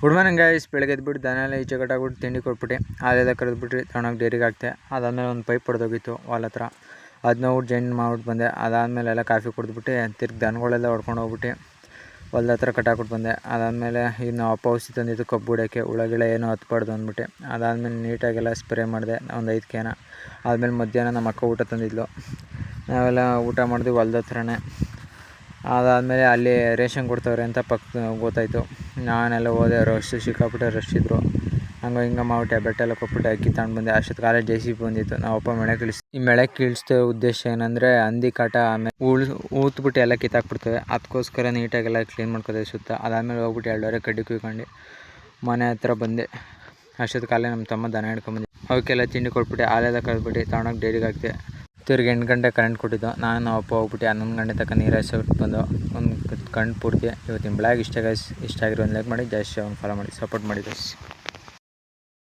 Good morning guys. ಬೆಳಗ್ಗೆ ಎದ್ಬಿಟ್ಟು ದನ ಎಲ್ಲ ಈಚೆ ಕಟ್ಟಾಗ್ಬಿಟ್ಟು ತಿಂಡಿ ಕೊಟ್ಬಿಟ್ಟು ಹಾಲೆಲ್ಲ ಕರೆದ್ಬಿಟ್ಟು ತಗೊಂಡೋಗಿ ಡೈರಿಗೆ ಹಾಕ್ತೆ. ಅದಾದಮೇಲೆ ಒಂದು ಪೈಪ್ ಹೊಡೆದೋಗಿತ್ತು ವಾಲ್ ಹತ್ರ, ಅದನ್ನ ಊಟ ಜೈನ್ ಮಾಡ್ಬಿಟ್ಟು ಬಂದೆ. ಅದಾದಮೇಲೆ ಎಲ್ಲ ಕಾಫಿ ಕುಡಿದ್ಬಿಟ್ಟು ತಿರ್ಗಿ ದನಗಳೆಲ್ಲ ಹೊಡ್ಕೊಂಡು ಹೋಗ್ಬಿಟ್ಟು ಹೊಲ್ದ ಹತ್ರ ಕಟ್ಟಾಕ್ಬಿಟ್ಟು ಬಂದೆ. ಅದಾದಮೇಲೆ ಇನ್ನು ಅಪ್ಪ ಔಷಧಿ ತಂದಿದ್ದು ಕಬ್ಬು ಬಿಡೋಕ್ಕೆ, ಹುಳಗಿಳ ಏನೂ ಹತ್ಬಾರ್ದು ಅಂದ್ಬಿಟ್ಟು ಅದಾದಮೇಲೆ ನೀಟಾಗೆಲ್ಲ ಸ್ಪ್ರೇ ಮಾಡಿದೆ ಒಂದು 5 ಕ್ಯಾನ. ಆದಮೇಲೆ ಮಧ್ಯಾಹ್ನ ನಮ್ಮ ಅಕ್ಕ ಊಟ ತಂದಿದ್ಲು, ನಾವೆಲ್ಲ ಊಟ ಮಾಡಿದ್ವಿ ಹೊಲ್ದ ಹತ್ರನೇ. ಅದಾದಮೇಲೆ ಅಲ್ಲಿ ರೇಷನ್ ಕೊಡ್ತವ್ರೆ ಅಂತ ಗೊತ್ತಾಯಿತು. ನಾನೆಲ್ಲ ಹೋದೆ, ರಶ್ ಸಿಕ್ಕಾಬಿಟ್ಟೆ ರಶ್ ಇದ್ದರು. ಹಂಗೆ ಹಿಂಗೆ ಮಾಡ್ಬಿಟ್ಟು ಟ್ಯಾಬ್ಲೆಟ್ ಎಲ್ಲ ಕೊಟ್ಬಿಟ್ಟು ಅಕ್ಕಿ ತಗೊಂಡು ಬಂದೆ. ಅಷ್ಟೊತ್ತು ಕಾಲೇಜ್ JCB ಬಂದಿತ್ತು. ನಾವಪ್ಪ ಮಳೆ ಈ ಮಳೆ ಕೀಳಿಸ್ತಾ ಉದ್ದೇಶ ಏನಂದರೆ ಹಂದಿ ಕಾಟ, ಆಮೇಲೆ ಊತ್ಬಿಟ್ಟು ಎಲ್ಲ ಕಿತ್ತಾಕ್ಬಿಡ್ತವೆ. ಅದಕ್ಕೋಸ್ಕರ ನೀಟಾಗೆಲ್ಲ ಕ್ಲೀನ್ ಮಾಡ್ಕೋತೀವಿ ಸುತ್ತ. ಅದಾದಮೇಲೆ ಹೋಗ್ಬಿಟ್ಟು 2 ಕಡ್ಡಿ ಕುಯ್ಕೊಂಡು ಮನೆ ಹತ್ರ ಬಂದೆ. ಅಷ್ಟೊತ್ತು ಕಾಲೇ ನಮ್ಮ ತಮ್ಮ ದನ ಹಿಡ್ಕೊಂಬಂದೆ. ಅವಕ್ಕೆಲ್ಲ ತಿಂಡಿ ಕೊಟ್ಬಿಟ್ಟು ಹಾಲೆಲ್ಲ ಕರೆದ್ಬಿಟ್ಟು ತಗೊಂಡೋಗಿ ಡೈರಿಗೆ ಹಾಕ್ತೆ. ತಿರ್ಗಿ 8 ಗಂಟೆ ಕರೆಂಟ್ ಕೊಟ್ಟಿದ್ದು. ನಾನು ಅಪ್ಪ ಹೋಗ್ಬಿಟ್ಟು 11 ಗಂಟೆ ತನಕ ನೀರು ಹಾಯಿಸ್ಬಿಟ್ಟು ಬಂದು ಒಂದು ಗಂಟೆ ಪೂರ್ತಿ. ಇವತ್ತಿನ ಬ್ಲಾಗ್ ಇಷ್ಟ ಆಗಿರೋ ಒಂದು ಲೈಕ್ ಮಾಡಿ, ಜಾಸ್ತಿ ಫಾಲೋ ಮಾಡಿ, ಸಪೋರ್ಟ್ ಮಾಡಿ ಗೈಸ್.